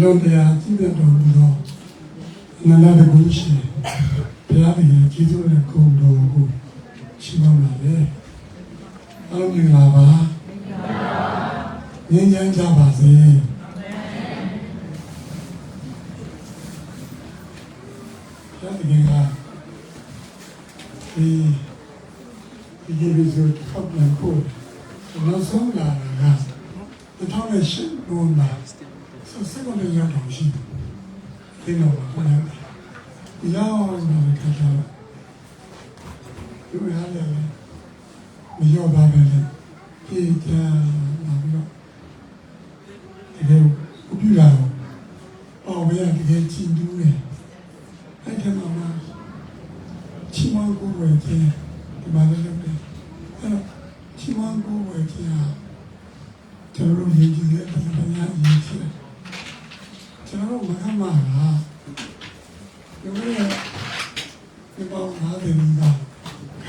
လုံးတရားကြည့်တဲ့တော်မူသောအနန္တတကုရှိဘုရားသခင်ကျေးဇူးနဲ့ဂုဏ်တော်ကိုရှိပါပါလေ။အားလုံးမင်္ဂလာပါ။ငြိမ်းချမ်းကြပါစေ။ဘုရားသခင်ကဒီဗီဒီယိုထောက်ပြန်ဖို့နောက်ဆုံးလာတာက2008နိုဝင်ဘာဆက်ကနေရောက်တော့ရှိတယ်။ဒီတော့ဘာလဲ။ရောက်လာတဲ့ခါကျတော့ဒီရတယ်မရောက်ပါပဲလေ။ဒီကလာပြီးတော့ဒီလိုပြူလာတော့အော်ဝေးရတကယ်ကြည့်တူးတယ်။အဲ့ဒီမှာချီမန်ကိုဝယ်ခြင်းဒီမှာလည်းလုပ်တယ်။အဲ့တော့ချီမန်ကိုဝယ်ခြင်းဟာကျွန်တော်ရည်ကြည်တဲ့တရားရည်ချစ်ကျွန်တော်မကမှာလားဒီလိုဒီပေါင်းလာတယ်နေတာက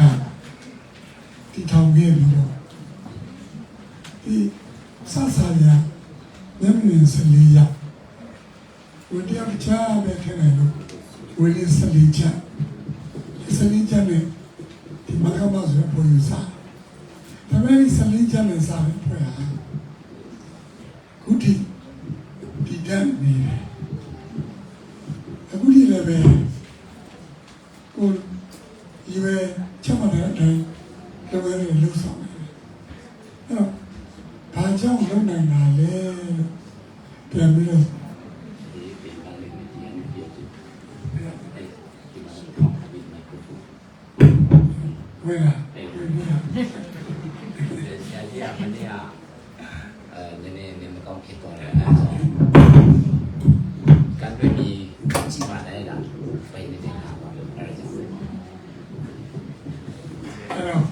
ဒီထောင်ခဲ့ပြီးတော့ဒီဆဆာရနမင်းစလီယာဝတ္တရားချာပဲထဲနေလို့ဝိလစလီချာစလီချာနဲ့ဒီမကမှာဆိုပေါ်ယူစားဒါပေမဲ့စလီချာနဲ့စားတယ်ဖွဲ့ဟာခုထိဒီတန်းနေတယ်အခုဒီလည်းပဲကိုရွယ်ချက်မှတ်တဲ့အတိုင်းလုပ်ရတဲ့လှုပ်ဆောင်တယ်အဲ့တော့ဘာကြောင့်လုပ်နိုင်တာလဲပြန်ပြီးတော့ဝေးလာနည်းနည်းမကောင်းဖြစ်သွားတယ်အဲဆိုကန်တွေมีကြီးမားတယ်လားပဲနေတဲ့ဟာပါလို့အဲဒါကြောင့်အဲ့တော့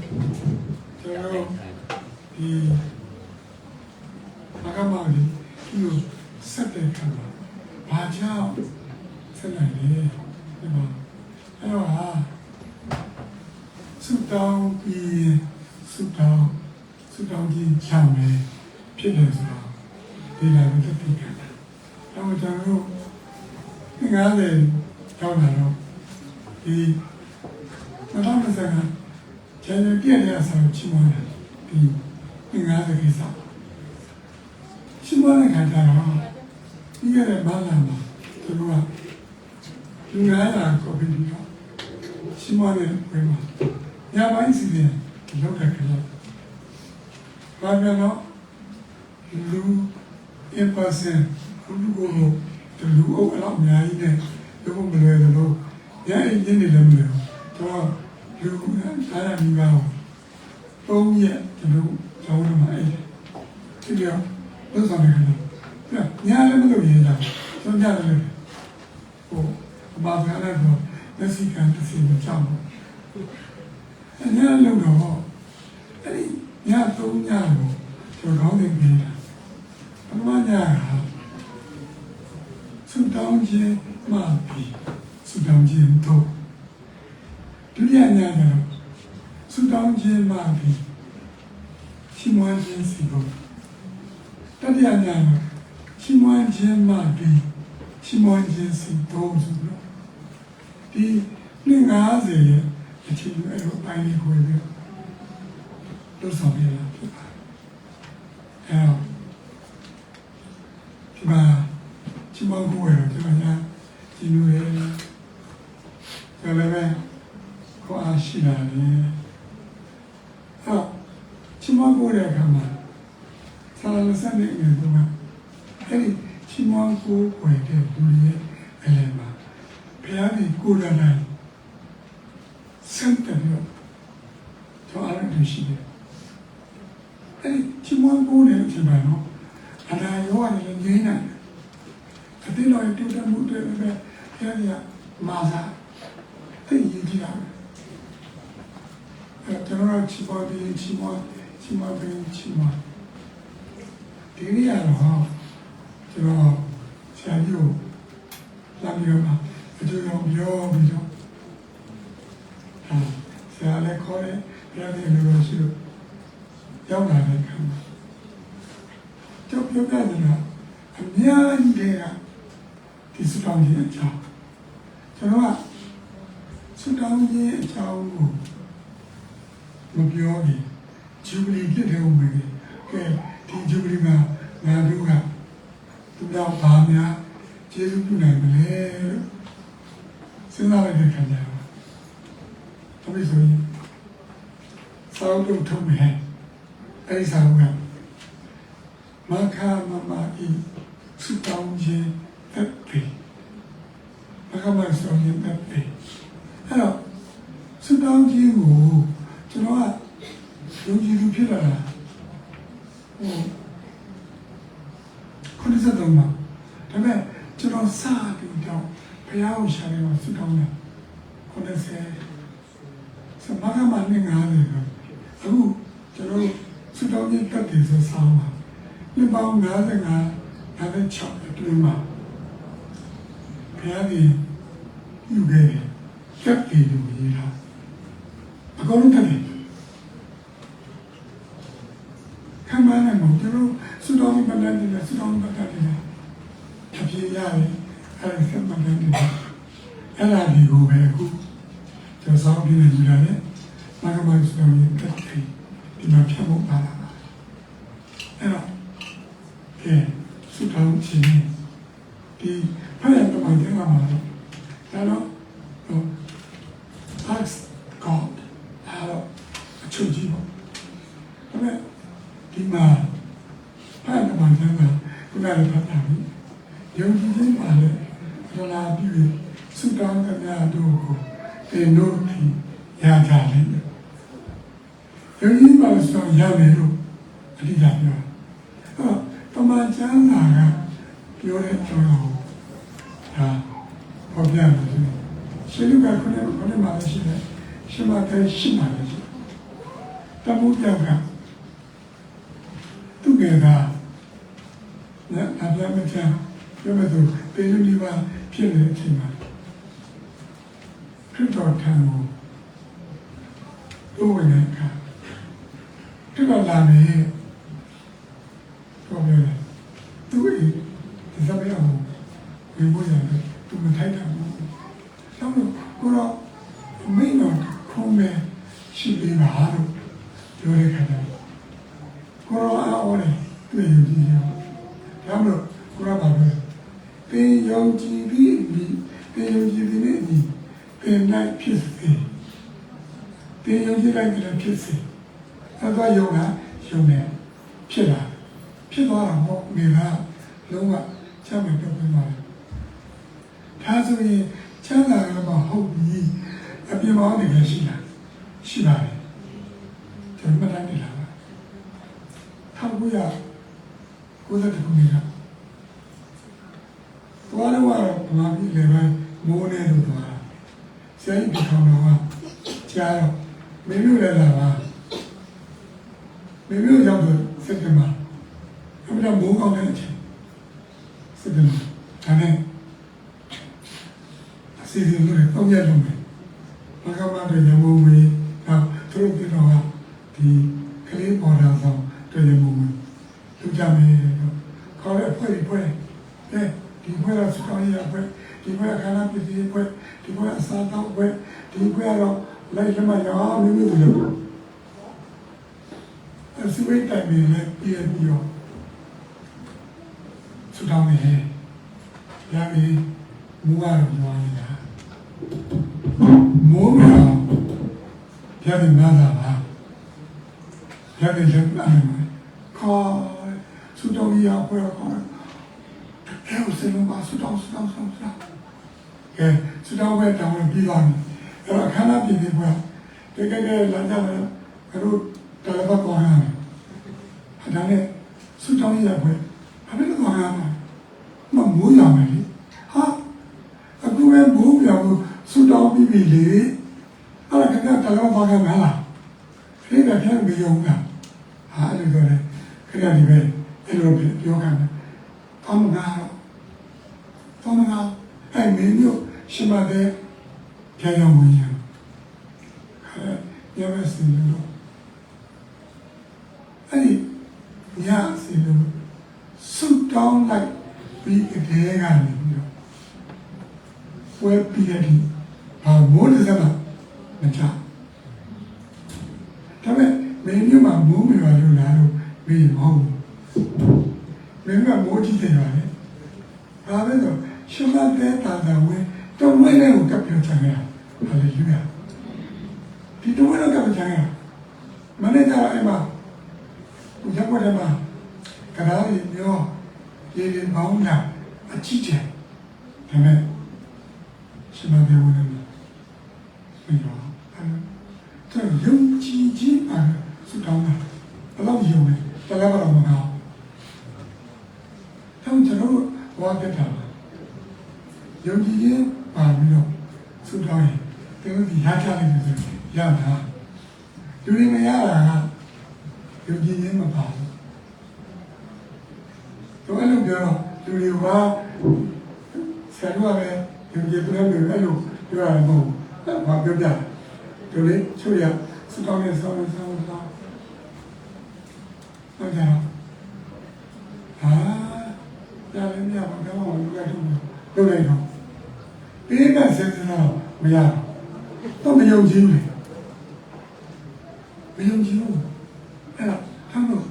ကျွန်တော်ဒီမကမာလေးဒီလိုဆက်တဲ့ခံပါဘာကြောင့်ဆက်နိုင်လဲဒီမှာအဲ့တော့ဟာစုတောင်းပြီးစုတောင်းခြင်းချမ်းပဲဖြစ်တယ်ဆိုတော့ဒီလာလို့သိကြတယ်။အဲတော့ကျွန်တော်တို့90ကျောင်းလာတော့ဒီ2020ကကျန်တဲ့ပြည့်တဲ့အစားချီးမွမ်းတယ်ဒီ90ကိစ္စချီးမွမ်းတဲ့ခါကျတော့ဒီကနေ့မလာမှာသူတို့ကလူ900ကိုပြီးတော့ချီးမွမ်းတဲ့ပွဲမှာညပိုင်းစီစဉ်လောက်တဲ့ခါတော့ဘာမှတော့လူအပစံလူကိုလူအုပ်အလောက်အများကြီးနဲ့လုပ်မလွယ်လို့ညအိမ်ကြီးနေလည်းမလွယ်တော့လူအားရမိပါဘူး3ရက်ကျွန်တော်ကျောင်းမှာအဲ့ဒီတော့လို့ဆောင်နေတယ်ညလည်းမလုပ်ရတာကျောင်းကြတယ်ဟိုအပါဖားလည်းတော့လက်စီကန်တစ်စီမကြောက်ဘူးအဲ့ညလုံးတော့အဲ့ဒီည3ညကိုကျွန်တော်ကောင်းနေပြီအမှန်ညာစုတောင်းခြင်းမှပြီးစုတောင်းခြင်းတော့ဒုတိယညာကတော့စုတောင်းခြင်းမှပြီးချီးမွမ်းခြင်းစီဖို့တတိယညာကတော့ချီးမွမ်းခြင်းမှပြီးချီးမွမ်းခြင်းစီတော့ဆိုတော့ဒီ50ရဲ့အချိန်အဲ့လိုပိုင်းလေးကိုပြီးတော့ဆောင်ရတာဖြစ်ပါတယ်အဲ့ဒီမှာချီးမွမ်းဖို့ရတော့ကျွန်တော်ကြည့်လို့ရတယ်။ဒါလည်းပဲကိုအားရှိလာတယ်။ဟောချီးမွမ်းဖို့တဲ့အခါမှာဆရာလက်ဆက်နေတယ်ကွာ။အဲ့ဒီချီးမွမ်းဖို့ဝယ်တဲ့လူတွေအလယ်မှာဘုရားကြီးကိုယ်တိုင်စံတယ်လို့ကျွန်တော်အားရရှိတယ်။အဲ့ဒီချီးမွမ်းဖို့တဲ့အချိန်မှာနော်အနာရောရတယ်ငြိမ်းနိုင်တယ်။အတိတော်ရဲ့တူတမှုတွေပဲဘုရားကြီးမာစာသိရည်ကြည့်တာ။အဲ့ကျွန်တော်ချီးမွမ်းပြီးချီးမွမ်းဒီနေ့ရတော့ကျွန်တော်ဆရာကြီးကိုလာပြီးတော့အကျိုးရောပြောပြီးတော့ဆရာလည်းခေါ်တယ်ဘုရားကြီးလိုရှိလို့ရောက်လာတဲ့ခါမှာကျောက်ပြောပြနေတာအများကြီးတွေက ဒီစတောင်းကြီးအကြောင်းကျွန်တော်ကစတောင်းကြီးအကြောင်းကိုမပြောဘူးဂျူဘလီဖြစ်တယ်ဦးမယ်ကဲဒီဂျူဘလီမှာငါတို့ကသူတို့ဘာများကျေးဇူးပြုနိုင်မလဲစဉ်းစားလိုက်တဲ့ခါကျတော့ဘာဖြစ်ဆိုရင်စာအုပ်တို့ထုတ်မယ်အဲဒီစာအုပ်ကမခါမမဤစတောင်းကြီးတက်ပြီမခါမဆောင်းကြီးတက်ပြီအဲ့တော့စတောင်းကြီးကိုကျွန်တော်ကယုံကြည်သူဖြစ်လာတာ93မှာဒါပေမဲ့ကျွန်တော်စပြီးတော့ဘုရားကိုရှာနေတော့စတောင်းတယ်90စမကမနဲ့ငါးတယ်အခုကျွန်တော်စတောင်းကြီးတက်တယ်ဆိုဆောင်းပါဒီပေါင်း55အတွင်းမှာဘုရားကြီးယူခဲ့တယ်တက်တယ်လို့ရေးတာအကုန်လုံးတက်တယ်ခံမနိုင်ဘူးကျွန်တော်စတောင်းကြီးပတ်တယ်စတောင်းကြီးပတ်တယ်အပြေရတယ်အဲ့ဒါဆက်မှတ်တယ်အဲ့ဒါဒီကိုပဲအခုကျွန်တော်စောင့်ပြနေကြတယ်မကမစတောင်းကြီးတက်တယ်ဒီမှာဖြတ်ဖို့ပါလာအဲ့တော့ကဲစတောင်းချင်းဒီဖယားတမန်ကျမ်းမှာတော့ဒါတော့ ask God အဲ့တော့အချုပ်ကြီးပေါ့ဒါပေမဲ့ဒီမှာဖယားတမန်ကျမ်းမှာခုနကဖတ်တာပြီယုံကြည်ခြင်းပါလေရလာပြီးစတောင်းတဲ့များတို့ကိုတင်တို့ဒီရကြတယ်ယုံကြည်ပါဆိုရမယ်လို့အတိအကျပြောတမန်ကျမ်းစာကပြောတဲ့အကြောင်းကိုဒါပေါ်ပြမယ်ရှင်းလူကခုနမှာလည်းရှိတယ်ရှင်းမှာလည်းရှိမှာလည်းရှိတမှုပြောက်ကသူကအပြားမချမ်းပြောမယ်ဆိုပေလူဒီပါဖြစ်နေတဲ့အချိန်မှာခရစ်တော်ထံကိုတို့ဝင်တဲ့အခါခရစ်တော်လာမယ်ပြောပြတယ်သူ့ဒီစပယ်အောင်ဝင်ဖို့ရတယ်သူမထိုက်တာဘူးဆောင်းတော့ကိုတော့မင်းတော့ခုံးမဲ့ရှိသေးပါလို့ပြောတဲ့ခါကျကိုတော့အော်တယ်တွေ့ယူကြည့်ရောဒါမှမဟုတ်ကိုတော့ပါပဲတင်ယုံကြည်ပြီးတင်ယုံကြည်တဲ့နေ့တင်နိုင်ဖြစ်စေတင်ယုံကြည်လိုက်တဲ့ဖြစ်စေအဲ့တော့ယုံတာယုံတယ်ဖြစ်လာဖြစ်သွားတာပေါ့နေလားလုံးဝချမ်းသာပြုတ်ပြသွားတယ်ဒါဆိုရင်ချမ်းသာရမှာဟုတ်ပြီအပြစ်မောင်းနေကြရှိလားရှိပါတယ်ကျွန်တော်မှတ်တိုင်းနေလား1990ခုနှစ်ကသွားတော့ဘာဖြစ်လဲပဲမိုးနေလို့သွားဆရာကြီးပြောတော့ကြားတော့မင်းတို့လည်းလာပါမင်းတို့ရောက်တော့စက်တင်ဘာအမှန်မိုးကောင်းတဲ့အချိန်စက်တင်ဘာဒါနဲ့အစီအစဉ်တွေတော့ရလုံးမယ်ဘာကမှတော့ရမိုးဝေးတော့သူတို့ပြောတော့ဒီကလေးပေါ်လာတော့တွေ့ရမိုးဝေးလူကြမယ်ခေါ်ရဖွဲ့ဒီဘွဲကစတောင်းရဘွဲဒီဘွဲခါလာပြည်ဒီဘွဲဒီဘွဲအစားတော့ဘွဲဒီဘွဲတော့လိုက်လမရောမျိုးလို့အစဝိတ်တိုင်ပြီးလည်းပြည့်ပြီးတော့စတောင်းနေရပြီမူကတော့ပြောနေတာမိုးကတော့ပြည့်နေလာပါပြည့်နေလည်းခေါ်စတောင်းရဘွဲခေါ်ဟဲ့စလုံးပါစတောင်းကဲစတောင်းပဲတောင်းပြီးသွားပြီအဲ့တော့ခန္ဓာပြည်ပြီးဘွားတကယ်လမ်းကြတယ်တို့တယ်ဘကောင်းရတယ်အဲ့ဒါနဲ့စတောင်းရဘွားဘာဖြစ်လို့ကောင်းရမှာမမိုးရမယ်လေဟာအခုပဲမိုးပြောင်းစတောင်းပြီးပြီလေအဲ့ဒါကတယ်ဘကောင်းရလားဒီကပြန်မယုံတာဟာအဲ့လိုတော့ခရဒီပဲအဲ့လိုပြောခံတယ်အမှန်ကတော့အဲ့မင်းတို့ရှိမှတဲ့ကြောင်ဝင်ရရမယ်စင်လို့အဲ့ဒီညစင်လို့ဆုတောင်းလိုက်ပြီးအတဲကနေပြီးတော့ ပွဲပြီးတဲ့ဒီဘာမိုးတစ်စက်မှမချဒါပေမဲ့မင်းမျိုးမှာမိုးမရွာလို့လားလို့ပြီးမဟုတ်မင်းကမိုးကြည့်တယ်ပါလေဒါပဲတော့ရှင်မတဲ့တာဝင်တော့မင်းလည်းကိုကပ်ပြောချင်တယ်ဟာလေလူရဒီတော့လည်းကပ်ချင်တယ်မနေ့ကအဲ့မှာကိုရက်ွက်တယ်မှာကရာရီမျိုးရေရေမောင်းတာအကြည့်တယ်ဒါပေမဲ့ရှင်မတဲ့ဝင်တယ်ပြီးတော့အဲ့ရုံကြည့်ကြည့်ပါစတောင်းတာဘယ်လောက်ယုံလဲတလည်းမတော့မကောင်းတော့ကျွန်တော်ဝါပြတ်တာယုံကြည်ခြင်းပါပြီးတော့စတောင်းရင်သူဒီရချလိုက်တယ်ဆိုရတာသူတွေမရတာကယုံကြည်ခြင်းမပါဘူးတော့အဲ့လိုပြောတော့သူတွေကဆရာတို့ကပဲယုံကြည်တယ်လို့အဲ့လိုပြောရမှာမဟုတ်ဘာပြောပြသူလေချို့ရစတောင်းနေဆောင်းဟုတ်ကြတော့ဟာဒါလည်းမြတ်ဘာမှမလုပ်ရဘူးလုပ်လိုက်တော့ပေးကဆက်စတော့မရတော့မယုံကြည်ဘူးမယုံကြည်ဘူးအဲ့တော့ဟမ်လို့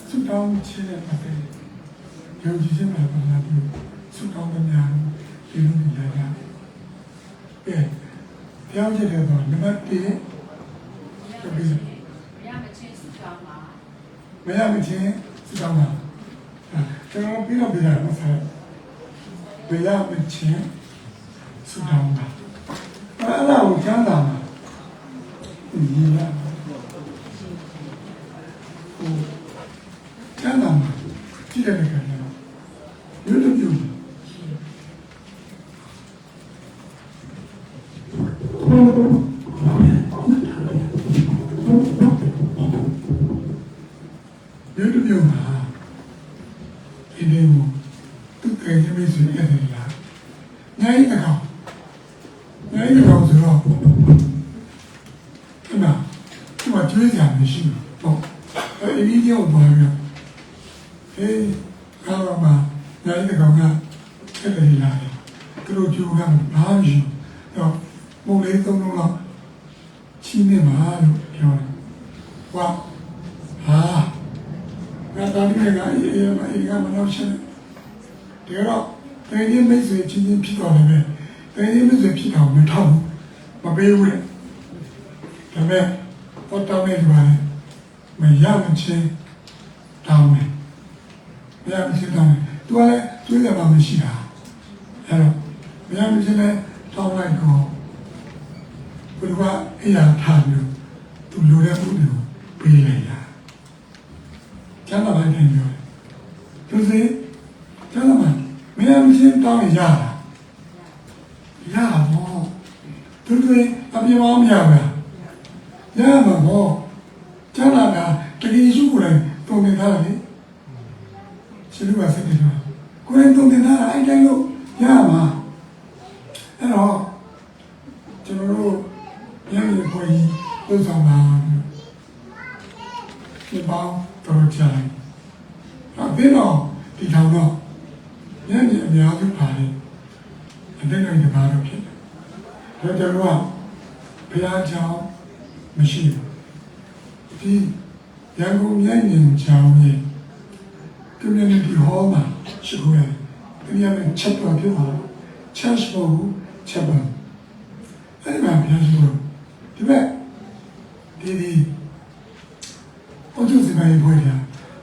စတောင်းချင်တဲ့ပတ်ယုံကြည်ခြင်းမှာပါလာပြီးစတောင်းတဲ့များဒီလိုနေရတာပြောင်းကြတယ်တော့နံပါတ်1ပြီးမရမချင်းစတောင်းပါကျွန်တော်ပြီးတော့ပြရမှာဆက်မရမချင်းစတောင်းပါအဲ့ဒါကိုကျမ်းသာမှာဒီလားကျမ်းသာမှာကြည့်တယ်ကြတယ်ရွတ်လို့ပြုရွတ်လို့ပြုမှာဒီနေ့မို့သူကယ်ရေးဆိုရတယ်လားနိုင်တကောင်ဆိုတော့ဒီမှာကျွေးကြမရှိဘူးပေါ့အဲဒီကြောင့်ပါပြီးကားမှာနိုင်တကောင်ကအဲ့ဒါလာတယ်သူတို့ကျူကဘာမှမရှိတော့မိုးလေးသုံးလုံးလောက်ချင်းနေမှာလို့ပြောတယ်။ဟာငါတော်တယ်ကအေးကမလို့ရှင်တယ်တော့တိုင်းရင်းမိတ်ဆွေချင်းချင်းဖြစ်တော်တယ်ပဲတိုင်းရင်းမိတ်ဆွေဖြစ်အောင်မထောက်ဘူးမပေးဘူးလေဒါပေမဲ့တော့တောင်းနေကြပါလေမရမချင်းတောင်းမယ်မရမချင်းတောင်းတယ်သူကလည်းကျွေးရမှာမရှိတာအဲ့တော့မရမချင်းလည်းတောင်းလိုက်တော့ဘုရားအရာထားပြီးသူလိုတဲ့မှုတွေကိုပေးလိုက်တာကျမ်းစာပိုင်းပြန်ပြောတယ်သူစိကျမ်းစာပိုင်းမရမချင်းတောင်းရတာရပါဘောသူတွေအပြင်းမမရဘူးရမှာဘောကျမ်းစာကတကယ်ရှိကိုယ်တိုင်တုံနေသားတယ်ရှင်လူကစိတ်တယ်ကိုယ်တိုင်တုံနေသားအဲ့တိုင်းလို့ရမှာအဲ့တော့ကျွန်တော်တို့ညနေပေါ်ကြီးလှုပ်ဆောင်လာဒီပေါင်းတော်ကြတယ်အပြင်တော့ဒီထောင်တော့ညနေအများစုပါတယ်အတိတ်ကဘာလို့ဖြစ်လဲဒါကြောင့်ဘုရားကြောင့်မရှိဘူးဒီရန်ကုန်မြိုင်နေကြောင်းရဲ့ community hall မှာရှိခိုးတယ်ဒီရမယ့်ချက်တော်ဖြစ်သွားချက်ဖို့ချက်ပါအဲ့ဒီမှာပြန်ရှိလို့ဒီမဲ့ဒီအုပ်ချုပ်စီမံရေးဖွဲ့တာ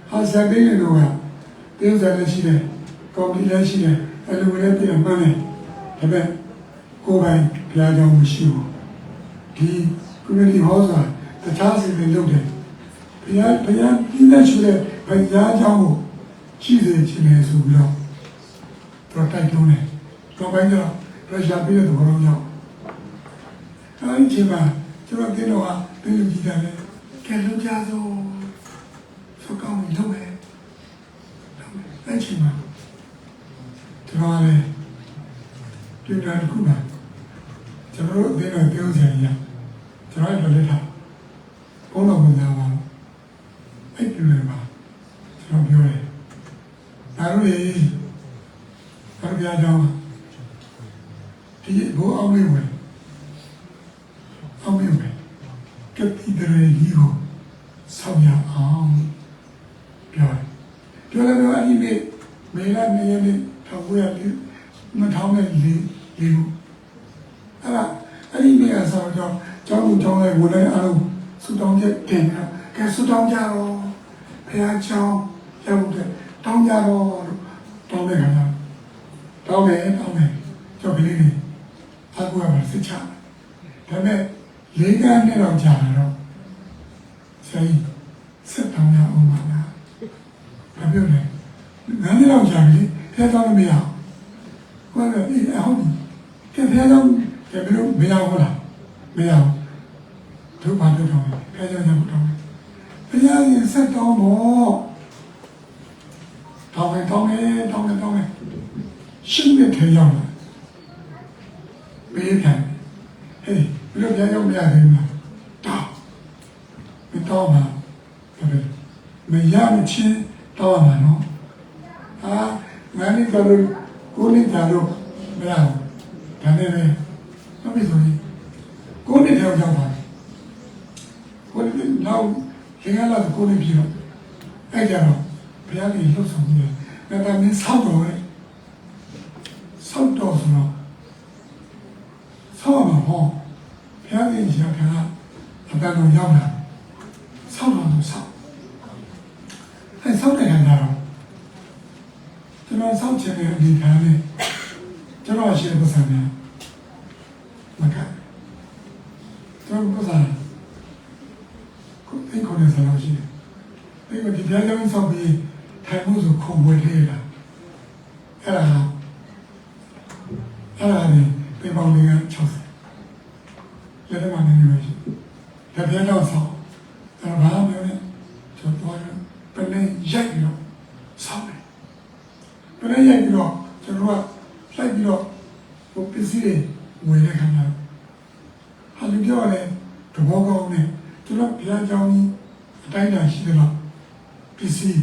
ဟာစက်ပေးနေတော့ကတင်းစားလည်းရှိတယ်ကော်မတီလည်းရှိတယ်အဲ့လိုလည်းပြင်မှန်းတယ်ဒါပေမဲ့ကိုယ်ပိုင်ဘုရားကြောင့်မရှိဘူးဒီ community hall ဆိုတာတခြားစီတွေလုပ်တယ်ဘုရားဒီနဲ့ရှိတဲ့ဘုရားကြောင့်ရှိစေချင်တယ်ဆိုပြီးတော့တိုက်တွန်းတယ်တော့ပိုင်းတော့ရရှားပြီးတဲ့ဘောလုံးကြောင့်အဲ့ဒီချိန်မှာကျွန်တော်တင်းတော့ကတင်းလူကြီးတယ်ကဲလုံးကြစို့ဆိုကောင်းပြီလုပ်မယ်အဲ့ချိန်မှာကျွန်တော်လည်းပြည်တော်တစ်ခုမှာကျွန်တော်တို့အတင်းတော်ပြောစရာကြီးကျွန်တော်လည်းလက်ထားဘုန်းတော်ကလည်းပါအဲ့ဒီလိုပါကျွန်တော်ပြောတယ်ဒါတို့လေဘာပြကြောင်း ဒီဘောအောင်လေးဝင်အောင်လေးဝင်ကတိတရေကြီးကိုဆောင်ရအောင်ပြောတယ်အဲ့ဒီနေ့မေလာနေရနေထောက်ဝဲလေး2004လေးခုအဲ့ဒီနေ့အစားတော့ကျောင်းလေးဝင်နေအားလုံးဆူတောင်းချက်တင်တာကဲဆူတောင်းကြတော့ဘုရားကျောင်းရောက်တဲ့တောင်းကြတော့တောင်းတဲ့ခါကျတောင်းတယ်ကျောင်းကလေးတွေအခုကမှစစ်ချဒါပေမဲ့၄ခန်းနဲ့တော့ကြာတော့ဆရာကြီးစစ်တောင်းရအောင်ပါလားဘာပြောလဲငါးနှစ်လောက်ကြာပြီဖះတောင်းမရဘူးဟုတ်တယ်ဟုတ်ပြီကဲဖះတောင်းကဲဘယ်လိုမရဘူးလားမရဘူးတို့ဘာလို့တောင်းလဲဖះတောင်းရမတောင်းဘုရားရင်ဆက်တောင်းတော့တောင်းမယ်ရှင်းတဲ့ထဲရောက်လာပေးခံဟေးဘယ်လိုပြန်ရောက်မရသေးဘူးလားတောင်းမှာမရမချင်းတောင်းမှာနော်ဟာငါနေကြလို့ကိုနေကြလို့မရဘူးဒါနဲ့ပဲမဖြစ်ဆိုရင်ကိုနေထဲရောက်ပါကိုနေနောက်ခင်ဗျားလာကိုနေပြီးတော့အဲ့ကြတော့ဘုရားကြီးလှုပ်ဆောင်နေတယ်ဒါမင်းဆောက်တော်လေဆောက်တော်ဆိုတော့ဆောက်မှာဟောဘုရားကြီးရှင်ခါအတန်တော်ရောက်လာဆောက်တော်ဆောက်အဲ့ဆောက်တဲ့ခါကျတော့ကျွန်တော်ဆောက်ချင်တဲ့အနေထားနဲ့ကျွန်တော်ရှိတဲ့ပုစံနဲ့မကကျွန်တော်ပုစံအဲ့ခေါ်နေစလို့ရှိတယ်အဲ့ဒီပြပြလုံးဆောက်ပြီးထိုင်မှုဆိုခုံဝဲလေးလာအဲ့ဒါနေပေပေါင်းလေးက60လက်ထမနေနေရှိပြပြလုံးဆောက်အဲ့ဘာမျိုးလဲကျွန်တော်ပနေရိုက်ပြီးတော့ဆောက်တယ်ပနေရိုက်ပြီးတော့ကျွန်တော်ကလိုက်ပြီးတော့ဟိုပစ္စည်းတွေဝင်တဲ့ခါမှာဟာလူပြောတယ်သဘောကောင်းတယ်ကျွန်တော်ဘုရားကျောင်းကြီးအတိုင်းအတာရှိတယ်လို့ပစ္စည်း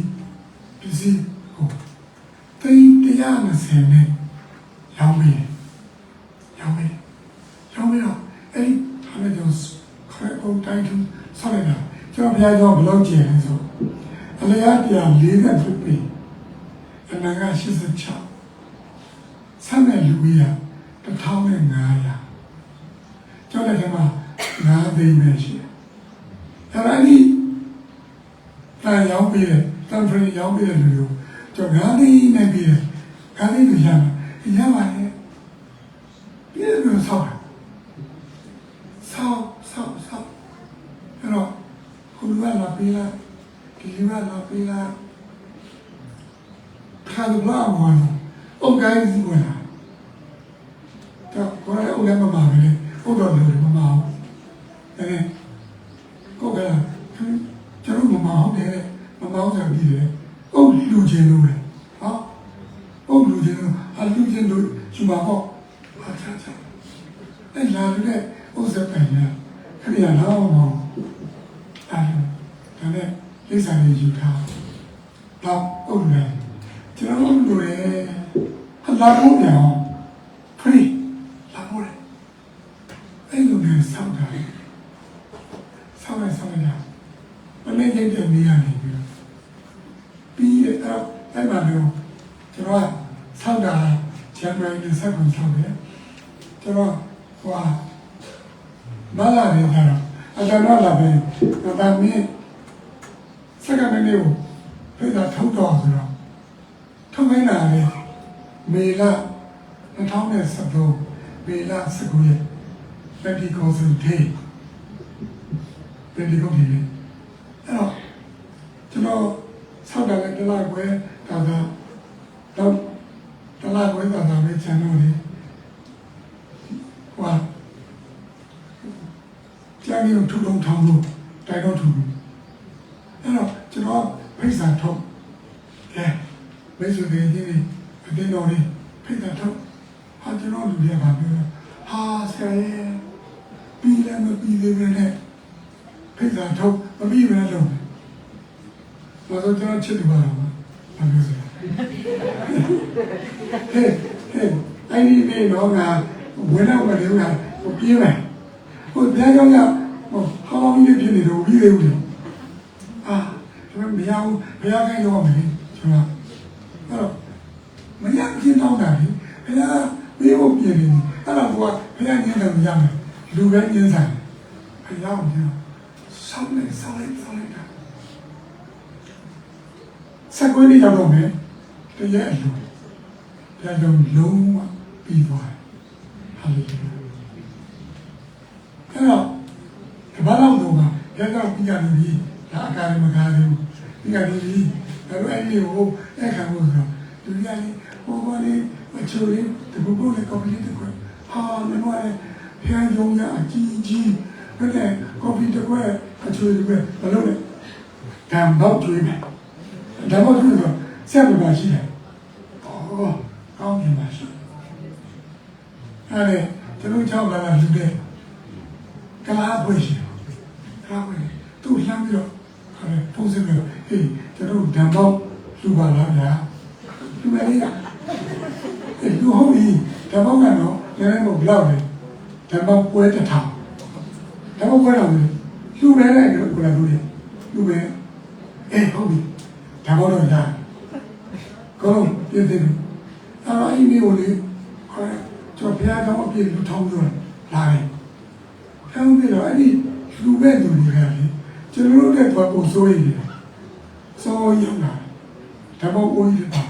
ဟိုတိတ်120နဲ့ရောင်းပြီးတော့အဲ့ဒီဟာနဲ့ကျွန်တော်ခေါ်အောင်တိုင်းသူဆောက်လိုက်တာကျွန်တော်ဘုရားကျောင်းဘယ်လောက်ကျယ်လဲဆိုအလျား140ဖြစ်ပြီးအနာက86ဆမ်းတဲ့လူကြီးက1500ကျောင်းထဲမှာ9သိန်းပဲရှိတယ်အဲ့ဒီတန်ရောင်းပြီးတယ်တန်ဖရင်ရောင်းပြီးတဲ့လူတွေကိုကျွန်တော်9သိန်းနဲ့ပြီးတယ်9သိန်းကိုရပါလေဒီလိုဆောက်အဲ့တော့ခုလူကလာပြီးလားဒီလူကလာပြီးလားခါလူလာမောင်းအုတ်ကိုင်းစီဝင်လာတော့ကိုယ်ကအုတ်လည်းမပါဘူးလေအုတ်တော်လည်းမပါဘူးအဲ့ကိုယ်ကကျွန်တော်မမအောင်တယ်မမအောင်ဆိုပြီးတယ်အုတ်လူချင်းလို့လေဟာအုတ်လူချင်းလို့အလူချင်းလို့ယူပါပေါ့ဟာချာအဲ့လာလို့ဥစ္စာပန်ရခရီးရအောင်ဒါနဲ့လိစာလေးယူထားတော့အုတ်လည်းကျွန်တော်တို့လေဟာလာဖို့ပြောင်းခရီးလာဖို့လေအဲ့လိုနဲ့စောင့်တာဆောက်ရမနေ့ကျတဲ့နေရာနေပြီးတော့အဲ့မှာတော့ကျွန်တော်ကဆောက်တာဇန်နဝါရီ7ရက်ဆောက်တယ်ကျွန်တော်ဟိုမလာနေကြတော့အတန်းလာပဲဒါမင်းစက္ကန့်နေကိုဖိတ်တာထုတ်တော့ဆိုတော့ထုတ်ခိုင်းတာလေမေလ2013မေလ19ရက်ပြည်ကောစင်တေးပြည်ကောဒီလေအဲ့တော့ကျွန်တော်ဆောက်တာလည်းတလားခွဲတော့တလားခွဲတာပဲကျန်တော့လေဟွာကျန်ရုံထုံထောင်လို့တိုင်တော့ထူအဲ့တော့ကျွန်တော်ဖိတ်စာထုတ်မိတ်ဆွေတွေကြီးအတင်းတော်လေးဖိတ်စာထုတ်ဟာကျွန်တော်လူတွေကပြောဟာဆရာရဲ့ပြီးလည်းမပြီးသေးဘူးနဲ့ဖိတ်စာထုတ်မပြီးဘဲလုံးဘာလို့ကျွန်တော်ချစ်တယ်ပါလဲဘာလို့လဲဟဲ့အဲ့ဒီနေ့တော့ငါ ဝင်တော့မလို့လားပြေးမယ်ဟိုဘုရားကြောင့်ဟိုဟောင်းကြီးပြနေတော့ပြီးသေးဘူးလေအာကျွန်တော်မရဘူးဘုရားခိုင်းတော့မယ်ကျွန်တော်အဲ့တော့မရပြင်းတော့တာလေဘုရားပြေးဖို့ပြေးနေအဲ့တော့ဘုရားညင်းတယ်ရမယ်လူပဲညင်းဆိုင်ဘုရားကဆောင်းလိုက်တာစက်ကွင်းလေးရောက်တော့မယ်တရက်အလိုတရားကြောင့်လုံးဝပြီးသွားတယ်ဟာလေလုယာအဲ့တော့ဒီဘာလို့တော့တရားကြောင့်ပြီးရတယ်ဒီဒါအကားမကားဘူးပြီးရတယ်ဒီဒါတော့အဲ့ဒီကိုအဲ့ခံလို့ဆိုတော့ဒီကနေ့ဟိုဘာလေးအချိုးလေးဒီဘုဘလေးကော်ဖီတစ်ခွက်ဟာမင်းတို့လည်းဖျန်းကြုံရအကြီးဘယ်နဲ့ကော်ဖီတစ်ခွက်အချိုးတစ်ခွက်ဘယ်လိုလဲကံတော့ကျွေးမယ်ဒါမှမဟုတ်တော့ဆက်ပြပါရှိတယ်အော်ကောင်းပြီပါရှိအဲ့ဒါကျွန်တော်ကြောက်လာတာလူတွေကလားပွေးရှိကလားပွေးသူ့လှမ်းပြီးတော့အဲ့ပုံစံမျိုးဟေးကျွန်တော်ဓာတ်ပေါက်လူပါလားဗျာလူမလေးကအဲ့လူဟုတ်ပြီဓာတ်ပေါက်ကတော့လည်းမဟုတ်ဘလောက်လဲဓာတ်ပေါက်ပွဲတစ်ထောင်ဓာတ်ပေါက်ပွဲတော့လူပဲတဲ့ကိုလာလို့လူပဲအေးဟုတ်ပြီဓာတ်ပေါက်တော့ရတယ်ကောင်းပြည့်တယ်အဲ့တော့အဲ့ဒီကိုလေကျွန်တော်ဘုရားကြောင့်အပြည့်လူထောင်းလို့လာတယ်။ထောင်းပြီးတော့အဲ့ဒီလူပဲလူတွေကလေကျွန်တော်တို့တဲ့ဘာပုံစိုးရည်စိုးရုံတာဓမ္မအိုးကြီးပါ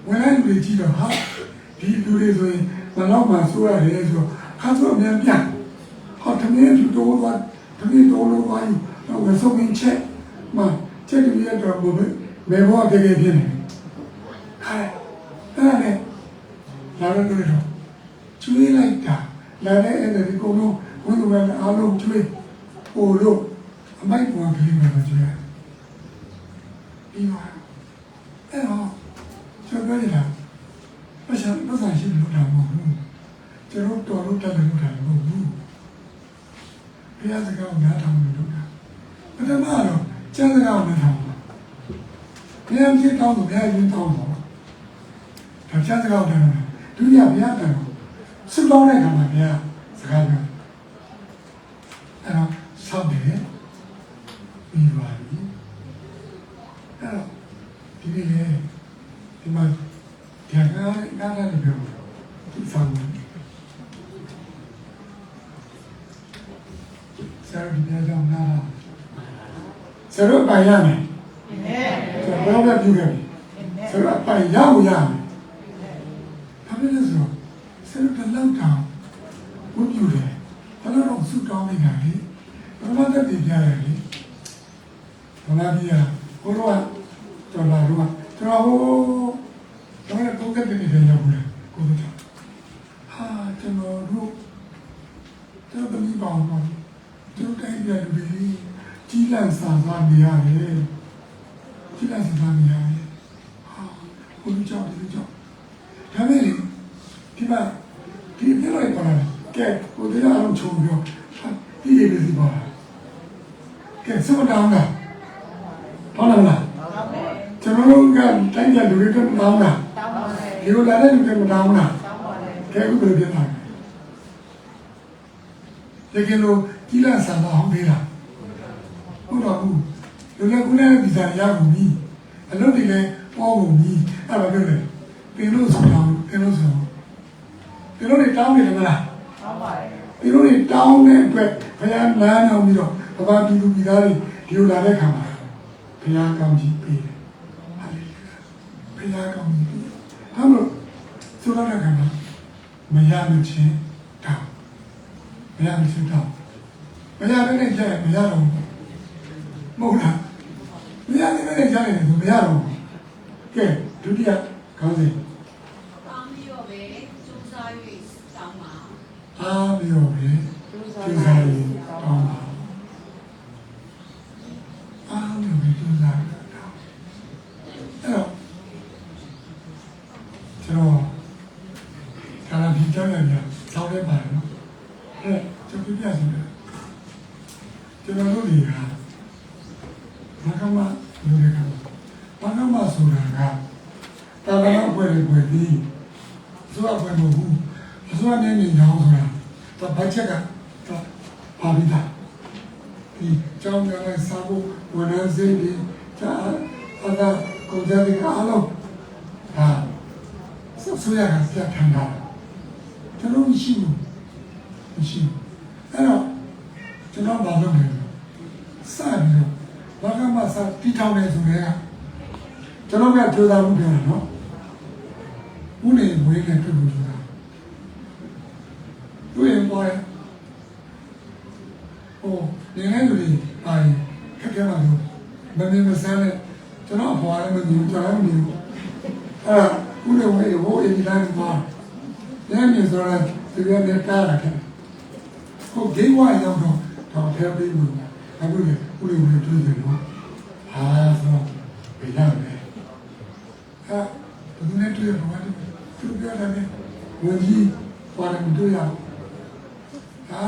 ဝင်လာလူတွေကြည့်တော့ဟာဒီလူတွေဆိုရင်ဘယ်တော့မှစိုးရတယ်ဆိုတော့ခါဆိုအများပြန်ဟောတမင်းလူတော်ကတမင်းတော်လို့ပါယူတော့ဝဆုံးရင်ချက်မှချက်တည်းရတော့ဘယ်ဘောတကယ်ဖြစ်နေဟာအဲ့ဒါနဲ့လာတော့ကျွေးလိုက်တာလာတဲ့အဲ့ဒီကုန်းလုံးဝင်းသူကအားလုံးကျွေးဟိုလို့အမိုက်ပေါ်ပြီးမှကျွေးပြီးတော့အဲ့တော့ကျွန်တော်ပြောနေတာပတ်စံရှိလို့တာမဟုတ်ဘူးကျွန်တော်တော်လို့တက်လို့တာမဟုတ်ဘူးဘုရားစကားကိုနားထောင်လို့တာပထမတော့ကျမ်းစကားကိုနားထောင်ဘုရားပြတောင်းလို့ဘုရားရင်တောင်းတော့ဒါကျမ်းစကားကိုနားထောင်ဒုတိယဘုရားတောင်းဆုတောင်းတဲ့အခါမှာဘုရားစကားပြောအဲ့တော့ဆောက်တယ်ပြီးပါပြီအဲ့တော့ဒီနေ့လေဒီမှာတရားနာတယ်ပြောဒီဆောင်ဆရာဒီနေ့ကြောင့်နာဆရာပိုင်ရမယ်ဆရာဘာလို့ပြုခဲ့လဲဆရာပိုင်ရအောင်ရမယ်ဘာဖြစ်လဲဆိုဆရာကလောက်တောင်ဝတ်ပြုတယ်ဘာလို့တော့ဆုတောင်းနေတာလဲဘာမှတက်ပြပြရတယ်လေဘာမှပြရဟိုတော့တော်လာတော့ကျွန်တော်တော့ကတည်းကရောက်ဘူးလေကိုယ်တော့ဟာကျွန်တော်တို့တမီးပေါင်းတော့ကျွန်တော်တိုင်းပြည်လူတွေကြီးလန့်စာစားနေရတယ်ကြီးလန့်စာစားနေရတယ်ဟာဘုရားကြောင့်ဒါမဲ့ဒီမှာဒီပြလိုက်ပါလားကဲကိုယ်တရားအောင်ချုံပြောဒီရည်စီပါကဲစမတောင်းတာဟုတ်လားကျွန်တော်တို့ကတိုင်းပြည်လူတွေကမတောင်းတာဒီလိုလာတဲ့လူတွေမတောင်းတာကဲအခုဘယ်လိုဖြစ်တာလဲတကယ်လို့ကြီးလာဆန္ဒအောင်ပေးတာဟုတ်တော့ဘူးလူလည်းခုလည်းဗီဇာရကုန်ပြီအလုပ်တွေလည်းပေါ်ကုန်ပြီအဲ့ဒါပြောတယ်ပြင်လို့ဆိုတော့ပြင်လို့ဆိုပြင်လို့တောင်းနေတယ်မလားတောင်းပါတယ်ပြင်လို့တောင်းတဲ့အတွက်ဘုရားလမ်းအောင်ပြီးတော့ဘာပြည်သူပြည်သားတွေဒီလိုလာတဲ့ခါမှာဘုရားကောင်းကြီးပေးတယ်ဟာလေလုယာဘုရားကောင်းကြီးပေးဟာလို့ဆိုတော့ကမရမချင်းတောင်းမရမချင်းတောင်းမရတဲ့နဲ့ကြားမရတော့ဘူးမဟုတ်လားမရတဲ့နဲ့ကြားနေတယ်မရတော့ဘူးကဲဒုတိယခေါင်းစဉ်အားမျိုးပဲစူးစား၍တောင်းပါအားမျိုးပဲစူးစား၍တောင်းပါအားမျိုးပဲစူးစား၍တောင်းအဲ့တော့ကျွန်တော်ကာလဒီကြောင့်လည်းစောင်းနေပါတယ်နော်အဲ့ကျွန်တော်ပြပြစီတယ်ကျွန်တော်တို့တွေကဘာကမှလူတွေကဘာကမှဆိုတာကတာဝန်အပွဲတွေပြီးသူ့အပွဲမဟုတ်ဘူး အစိုးရနဲ့နေကြောင်းဆိုတာဒါဘတ်ဂျက်ကဒါပါပြီးသားဒီကျောင်းကလည်းစားဖို့ဝန်ထမ်းစိတ်တွေဒါအသာကိုယ်စားတွေအားလုံးဒါဆိုရကပြတ်ထန်တာကျွန်တော်မရှိဘူးအဲ့တော့ကျွန်တော်မလုပ်နိုင်ဘူးစပြီးတော့ဘာကမှစတီးထောင်နေဆိုရင်ကျွန်တော်ကကြိုးစားမှုပြောတာနော်ဦးနေဝေးနေပြုလို့ဆိုတာတွေ့ရင်ပေါ်ဟိုနေနေလူတွေပါရင်ခက်ခဲပါလို့မမြင်မစမ်းနဲ့ကျွန်တော်အပေါ်လည်းမမြင်ကျွန်တော်လည်းမမြင်ဘူးအဲ့ဒါဦးနေဝေးဟိုအင်ဂျင်နီယာမှာလည်းမြင်ဆိုတော့ဒီကနေ့ကားလာခဲ့ဟိုဂိမ်းဝါရောက်တော့ဖျက်ပေးလို့အခုလေဦးနေဝေးတွေ့တယ်နော်ဟာဆိုဘယ်ရောက်လဲဘယ်သူနဲ့တွေ့ရမှာလဲသူပြောတယ်ဝန်ကြီးဘာလဲမတွေ့ရဘူးဟာ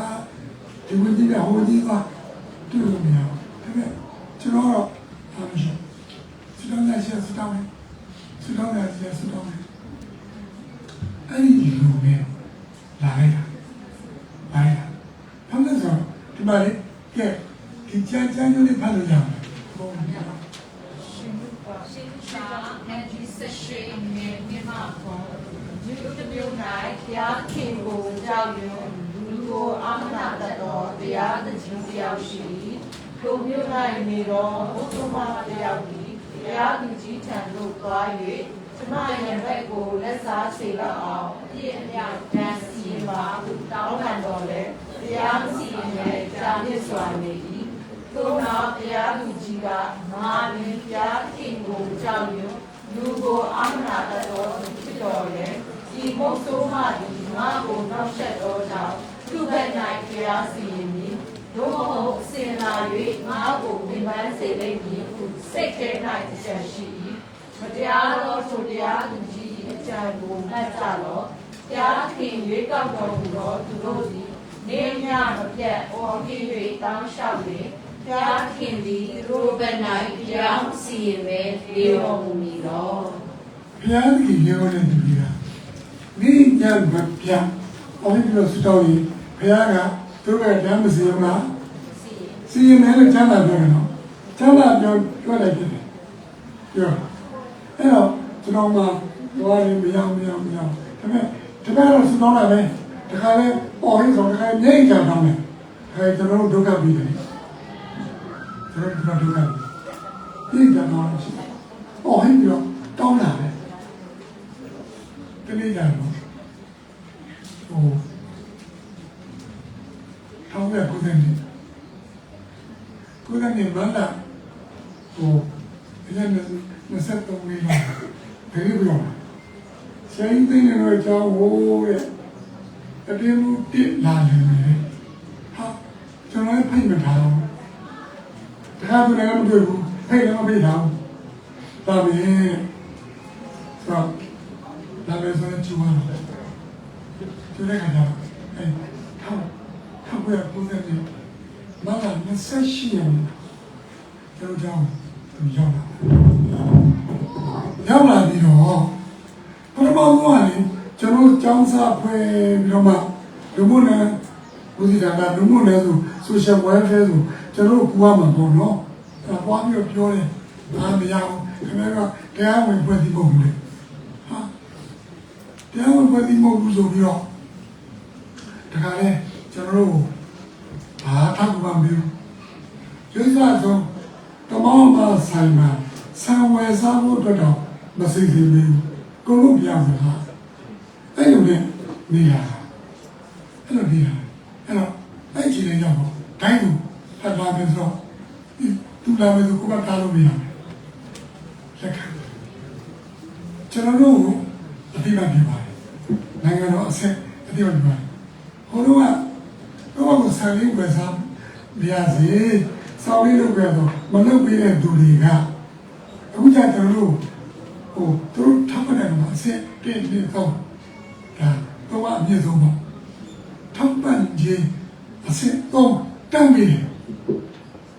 ဒီဝန်ကြီးကဟိုကြီးကတွေ့လို့မရဘူးဒါပေမဲ့ကျွန်တော်တော့အားမရှိစတောင်းရရှိစတောင်းရအဲ့ဒီလူနဲ့လာလိုက်တာဘာလဲဆိုဒီမှာလေကဲဒီချမ်းလေးဖတ်လို့ရအောင်ဟိုမြတ်ရှင်ရှာဟန်ဒီဆက်ရှိနေမြန်မာပေါ်ဒီလိုမျိုးနိုင်တရားခင်ကိုကြောက်ရွံ့လူကိုအာမနာတတ်တော်တရားတခြင်းတရားရှိထိုမျိုး၌နေတော်ဘုရားမတရားကြီးတရားသူကြီးထံသို့သွား၍ကျမရဲ့ဘက်ကိုလက်စားစေလောက်အောင်အပြည့်အမြတ်တန်းစီပါဟုတောင်းခံတော်လဲတရားစီရင်ရဲ့ကြာမြင့်စွာနေ၏ထို့နောက်တရားသူကြီးကငါပင်တရားခင်ကိုကြောက်ရွံ့လူကိုအာမနာတတ်တော်ဖြစ်တော်လဲဒီမုတ်ဆိုးမှဒီငါကိုနောက်ဆက်တော်ကြောင့်သူ့ဘက်၌တရားစီရင်မည်တို့မဟုတ်အစဉ်လာ၍ငါကိုဝင်ပန်းစေလိမ့်မည်ဟုစိတ်ထဲ၌တချက်ရှိ၏မတရားသောထိုတရားသူကြီးအကြံကိုမှတ်ကြလော့တရားခင်ရွေးကောက်တော်မူသောသူတို့သည်နေမြမပြတ်အော်ပြီး၍တောင်းလျှောက်၍တရားခင်သည်သူတို့ဘက်၌တရားစီရင်ပဲလေတော်မူမည်လော ဘုရားကြီးရေဝင်နေပြီလားမိညာမပြအော်ဒီလိုစတောင်းရင်ဘုရားကသူ့ရဲ့ဓမ္မစီမလားစီရင်တယ်လို့ကျမ်းစာပြောတယ်နော်ကျမ်းစာပြောလိုက်တယ်ပြောအဲ့တော့ကျွန်တော်မှသွားရင်မရဒါပေမဲ့ဒီကတော့စတောင်းလာပဲဒီခါလဲပေါ်ရင်းဆိုဒီခါမြိတ်ကြတောင်းတယ်ကျွန်တော်တို့ဒုက္ခပြီးတယ်ကျွန်တော်တို့ဒုက္ခပြီးကြတော့ရှိပေါ်ရင်းပြီးတော့တောင်းလာတယ်တနေ့ကျတော့ဟိုထောင်းရကိုယ်နဲ့မန္တာဟိုအဲ့ဒါနဲ့ဆက်တော့နေလာတယ်ဘယ်လိုဆိုင်တဲ့နေတော့ကြောင်းဟိုတဲ့အပြင်းမှုတစ်လာတယ်ဟာကျွန်တော်ဖိတ်မထားဘူးတခါတည်းကမတွေ့ဘူးဖိတ်လည်းမဖိတ်ထားဘူးဒါပေမဲ့ဆိုဒါပဲဆိုရင်ချူပါတော့သူလည်းကတော့အဲ့ထောက်ရပုံစံနဲ့မလာ28ရက်ကျွန်တော်ကြောင်းရောက်လာပြီးတော့ပထမဆုံးကလေကျွန်တော်ကျောင်းစာဖွဲ့ပြီးတော့မှလူမှုနဲ့ဦးစီးတာကလူမှုနဲ့ဆိုsocial welfare ဆိုကျွန်တော်ပူရမှာပေါ့နော်အဲပွားပြီးတော့ပြောတယ်အားမရဘူးခင်ဗျားကတရားဝင်ဖွဲ့ပြီးပုံလေဟာတရားဝင်ဖွဲ့ပြီးပုံဆိုပြီးတော့ဒါကလည်းကျွန်တော်တို့ဘာထောက်ပံ့ပြီးကျေးဇူးတော်တမောင်းမဆိုင်မှာဆံဝယ်စားဖို့အတွက်တော့မစိတ်သေးဘူးကိုလို့ပြရမှာအဲ့လိုနဲ့နေရအဲ့လိုနေရအဲ့တော့အဲ့ဒီနေရောက်တော့ဒိုင်းကိုဖတ်လာပြီးတော့သူလာပြီးတော့ကိုယ်ကတားလို့မရဘူးလက်ခံကျွန်တော်တို့အတိမတ်ပြပါတယ်နိုင်ငံတော်အဆက်အတိမတ်ပြပါတယ်ဟိုတော့ဆံလေးဝယ်စားပြရစီစောင်းလေးလုပ်ပြတော့မလုပ်ပေးတဲ့သူတွေကအခုကျကျွန်တော်တို့ဟိုသူတို့ထောက်ပံ့တယ်မှာအဆက်ပြည့်နေတော့ဒါတော့အမြင့်ဆုံးပေါ့ထောက်ပံ့ခြင်းအဆက်တော့တန်းပြီးတယ်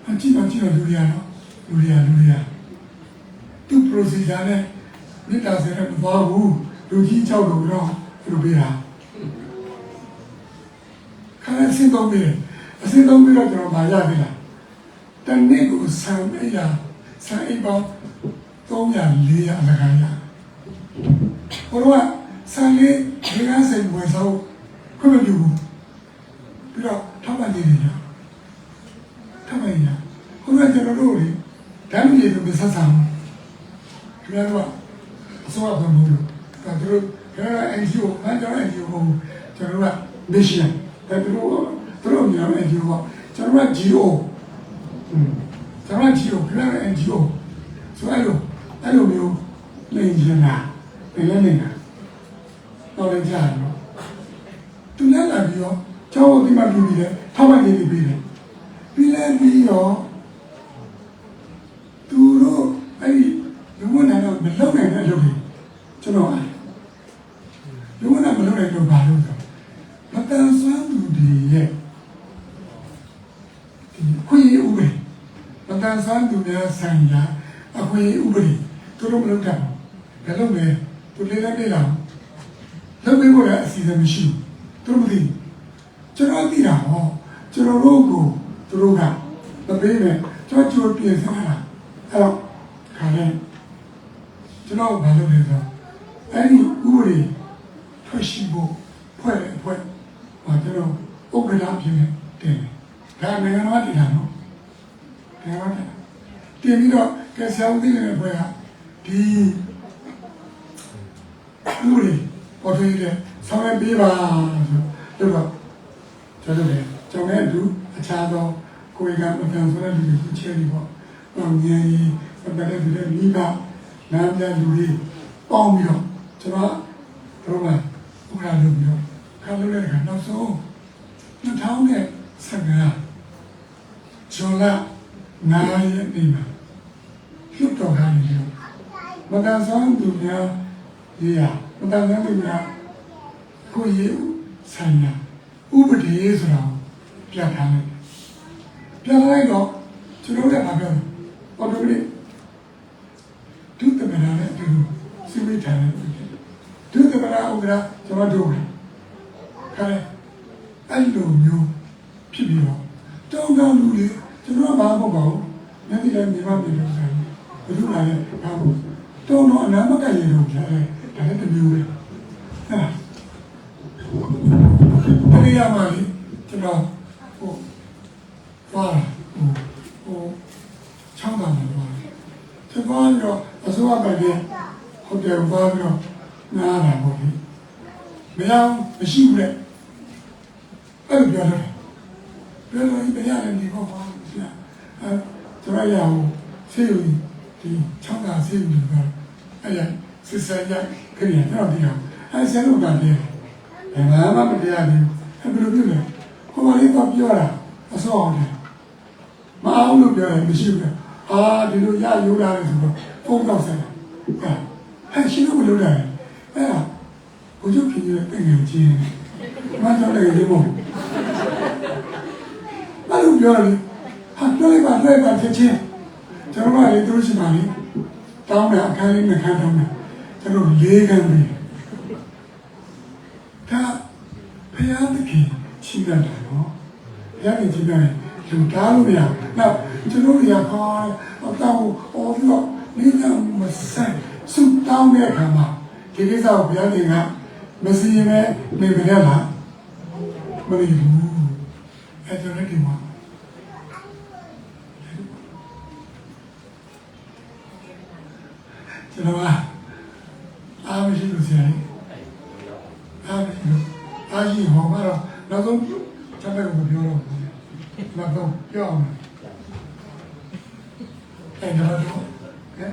အကြည့်တော့လူရသူ procedure နဲ့မိသားစုနဲ့မသွားဘူးလူကြီးကြောက်လို့တော့သူပေးတာ အစင်းသုံးပြီးအစင်းသုံးပြီးတော့ကျွန်တော်ဗာရပြီလားတနေ့ကိုဆံအိပ်ပေါင်း300 400အလကားရဘုရားဆံလေးဒီကစိတ်ဝယ်ဆောင်ခွင့်မပြုဘူးပြီးတော့ထောက်ပံ့နေတယ်ထောက်ပံ့ရဘုရားကျွန်တော်တို့လေဓာတ်မြေသူမဆက်ဆံဘူးခင်ဗျားတို့အစိုးရကမလို့ဒါတို့ခင်ဗျား NGO မန်ကျော် NGO ကိုကျွန်တော်တို့က mission ဒါတို့ညောင်း NGO ကကျွန်တော်က GO ကျွန်တော်က GO ခင်ဗျား NGO ဆိုအဲ့လိုမျိုးနေနေတာနေတာတော့လည်းကြားတော့သူလည်းလာပြီးတော့ကျောင်းဒီမှာပြီးပြီလေထောက်ပံ့နေပြီပြီးတယ်ပြီးလည်းပြီးတော့သူတို့အဲ့ဒီလူဝင်နေတော့မလုပ်နိုင်တဲ့လုပ်တွေကျွန်တော်လူဝင်နေမလုပ်နိုင်တော့ဘာလို့ဆိုမတန်ဆွမ်းသူတွေရဲ့ဒီခွင့်ရဥပဒေမတန်ဆွမ်းသူများဆိုင်ရာအခွင့်ဥပဒေသူတို့မလုပ်တာဘယ်လိုလဲသူလေးလည်းနေလာလုပ်ပေးဖို့လည်းအစီအစဉ်မရှိဘူးသူတို့မသိကျွန်တော်သိတာဟောကျွန်တော်တို့ကိုသူတို့ကမပေးနဲ့ကျွန်တော်ပြင်စားတာအဲ့တော့ခါလဲကျွန်တော်ဘာလုပ်လဲဆိုအဲ့ဒီဥပဒေထွက်ရှိဖို့ဖွဲ့ဟာကျွန်တော်ဥပဒေအဖြစ်နဲ့တင်တယ်ဒါနိုင်ငံတော်တည်တာနော်နိုင်ငံတော်တင်ပြီးတော့ကဲဆရာဦးသိနေတဲ့ဖွဲ့ကဒီဥပဒေပေါ်ထွေးတဲ့ဆောင်ရွက်ပေးပါဆိုတော့ကျွန်တော်လည်းကျွန်တော်လည်းသူအခြားသောကိုယ်ကမတန်ဆွမ်းတဲ့လူတွေချဲပြီးပေါ့။ဉာဏ်ရည်ပတ်တဲ့လူတွေမိဘနားပြလူတွေပေါင်းပြီးတော့ကျွန်တော်တို့ကဥပဒေလုပ်ပြီးတော့ခါလို့လည်းနောက်ဆုံး2015ဇွန်လ9 ရက်နေ့မှာပြုတော်ခိုင်းနေလို့မတန်ဆွမ်းသူများရေးရမတန်ဆွမ်းသူများကိုရေးဆိုင်ရာဥပဒေဆိုတာပြဋ္ဌာန်းလိုက်ပြဋ္ဌာန်းလိုက်တော့ကျွန်တော်လည်းမပြောဘူးအော်တိုလေးဒုသမဏနဲ့တူစီမီထားတယ်ဒုသမဏဥက္ကရာကျွန်တော်တို့ခါလဲအဲ့လိုမျိုးဖြစ်ပြီးတော့တောင်းတလူတွေကျွန်တော်ဘာမှမပေါ့မျက်စိလည်းမြင်မှမြင်လို့ဆိုင်ဘယ်လိုလဲဘာလို့တောင်းတော့အနာမကရေလို့ကြားတယ်ဒါလည်းတစ်မျိုးပဲအဲ့ဒီရမှာလေကျွန်တော်သွားချောင်းတာမှာသွားကျွန်တော်ရောအစိုးရပဲဟိုတယ်သွားပြီးတော့နားတာပေါ့လေမရမရှိဘူးလေအဲ့လိုပြောတယ်ပြောလို့ဒီရတယ်ဒီကောပါဆရာကျွန်တော်ရအောင်ဆေးရုံဒီချောင်းတာဆေးရုံကအဲ့ရစစ်စရခရီးတော့ဒီအောင်အဲ့ဆရာတို့ကလည်းဘာမှမတရားဘူးအဲ့ဘယ်လိုပြုလဲဟိုမှာလေးတော့ပြောတာအစောအောင်တယ်မအောင်လို့ပြောရင်မရှိဘူးအာဒီလိုရရိုးရတယ်ဆိုတော့ပုံတော့ဆက်တယ်အဲ့ရှင်းလို့မလုပ်ရတယ်အဲ့ဒါဘုရားဖြစ်နေတဲ့တကယ်ချင်းမတော်တယ်ဒီမို့မလို့ပြောတယ်ဟာတွေ့ပါဖြစ်ချင်းကျွန်တော်ကလေသူရှိမှလေတောင်းတယ်အခန်းလေးနဲ့ခန်းတောင်းတယ်ကျွန်တော်၄ခန်းပြီဒါဘုရားသခင်ချီးတယ်နော်ဘုရားသခင်ချီးတယ်လူတားလို့မရနောက်ကျွန်တော်ရခေါ်တော့အော်ပြီးတော့နေနာမဆိုင်စုတောင်းတဲ့အခါမှာဒီကိစ္စကိုဘုရားသခင်ကမစီရင်နဲ့နေမရလားမလို့အဲ့ဒါလည်းဒီမှာကျွန်တော်အားမရှိလို့ဆရာကြီးအားမရှိလို့အားရှိဟောမှာတော့နောက်ဆုံးချက်ပဲကိုပြောတော့နောက်ဆုံးပြောအောင်အဲ့ဒါတော့ကဲ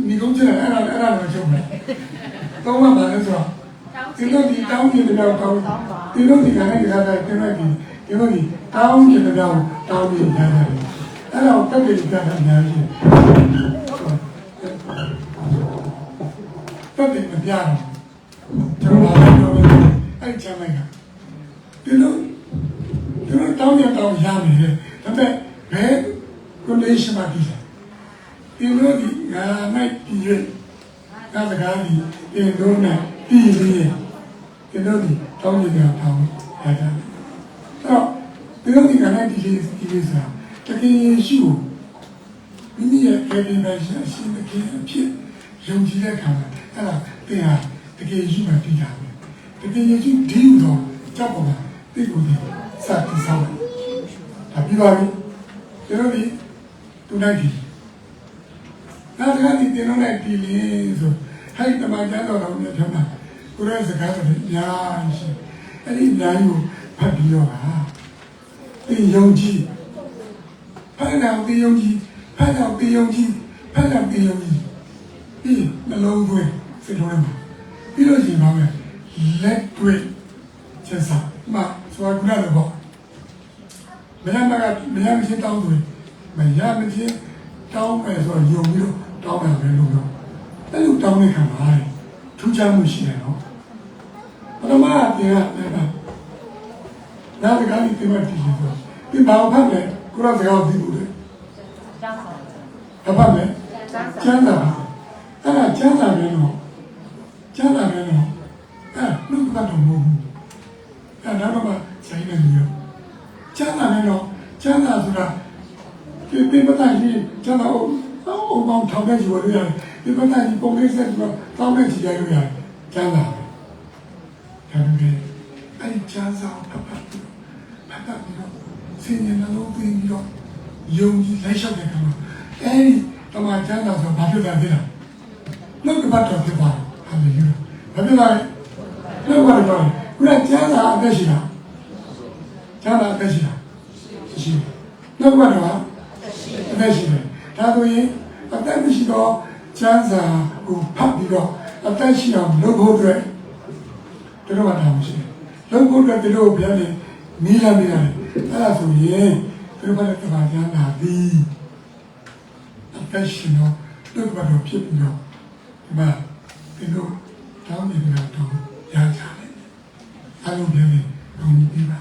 ဒီကုန်းချင်အဲ့ဒါတော့ချုပ်မယ်တော့မှပါလဲဆိုတော့ဒီလိုဒီတောင်းကြည့်တဲ့တော့ဒီလိုဒီကနေ့ဒီကနေ့ဒီလိုဒီတောင်းကြည့်တဲ့တော့တောင်းကြည့်ကြတယ်အဲ့တော့တက်ပြီးကြတာများကြီးတက်ပြီးမပြတော့ကျွန်တော်လည်းပြောလို့အဲ့ချမ်းလိုက်တာဒီလိုတောင်းရရမယ်ဒါပေမဲ့ဘယ် condition မှာဒီလိုဒီငါမိုက်ပြီးရငါစကားဒီဒီလိုနဲ့ပြီးပြီး ဒီလိုဒီတောင်းနေတာတောင်းရတာတော့ဒီလိုဒီကနေ့ဒီလေးစားတကယ်ရှိကိုမိမိရဲ့အဲဒီပဲရှိအရှင်းတကယ်အဖြစ်ယုံကြည်တဲ့ခါမှာအဲ့ဒါတင်ဟာတကယ်ရှိမှတည်တာပဲတကယ်ရှိဒီလိုတော့ကြောက်ပေါ်မှာတိကိုဒီစတင်ဆောင်ဒါပြီးပါပြီဒီလိုဒီတူနိုင်ဒီနောက်တစ်ခါဒီတင်လို့လိုက်ဒီလေးဆိုဟဲ့တမန်ကျန်တော်တော်မြတ်ထမကိုရဲစကားတွေညာရှိအဲ့ဒီညာကိုဖတ်ပြီးတော့ဟာတင်ယုံကြည်ဖတ်တော့တင်ယုံကြည်ဖတ်တော့တင်ယုံကြည်ဖတ်တော့တင်ယုံကြည်ပြီးနှလုံးသွင်းစိတ်ထဲမှာပြီးလို့ရှိရင်ပါမယ်လက်တွေ့ချက်စားမဆိုရကူလာတော့မရမရှိတောင်းသွင်းမရမရှိတောင်းမယ်ဆိုယုံပြီးတော့တောင်းမယ်ပဲလို့ပြောအဲ့လိုတောင်းတဲ့ခါမှာထူးခြားမှုရှိတယ်နော်ပထမအပြင်ကလည်းနောက်တစ်ခါဒီတင်မှတည်ဆိုဒီဘာဖတ်လဲကိုရစကားကိုသိဘူးလေဘာဖတ်လဲကျမ်းစာအဲ့ဒါကျမ်းစာပဲနော်ကျမ်းစာပဲနော်အဲ့လူ့ဘတ်တော်မဟုတ်ဘူးအဲ့ဒါတော့ဆိုင်နေတယ်ကျမ်းစာနဲ့တော့ကျမ်းစာဆိုတာဒီပတာကြီးကျမ်းစာအုံပေါင်းထောင်တဲ့ယူရတယ်ဒီပတာကြီးပုံလေးဆက်ပြီးတော့တောင်းတဲ့ကြည့်ရလို့ရတယ်ကျမ်းစာပဲဒါပေမဲ့အဲ့ဒီကျမ်းစာကိုဖတ်ပြီးတော့ဆင်းရဲနှလုံးသွင်းပြီးတော့ယုံကြည်လိုက်လျှောက်တဲ့အခါမှာအဲ့ဒီတမန်ကျမ်းစာဆိုဘာဖြစ်တာလဲနှုတ်ကပတ်တော်ဖြစ်သွားတယ်ဟာလေလုယာဘာဖြစ်လာလဲနှုတ်ကပတ်တော်ခုနကျမ်းစာအသက်ရှိတာကျမ်းစာအသက်ရှိတာရှိနှုတ်ကပတ်တော်အသက်ရှိတယ်ဒါဆိုရင်အသက်မရှိတော့ကျမ်းစာကိုဖတ်ပြီးတော့အသက်ရှိအောင်လုပ်ဖို့အတွက်တို့ဘာသာမရှိဘူးလုပ်ဖို့အတွက်တို့ဘုရားလည်းနီးလာနေတယ်အဲ့ဒါဆိုရင်တို့ဘာလဲတမန်ကျမ်းစာပြီးအသက်ရှိတော့တို့ဘာလို့ဖြစ်ပြီးတော့ဒီမှာဒီလိုတောင်းနေတာတော့ရကြတယ်အဲ့လိုမျိုးလေးတော့ဒီပါ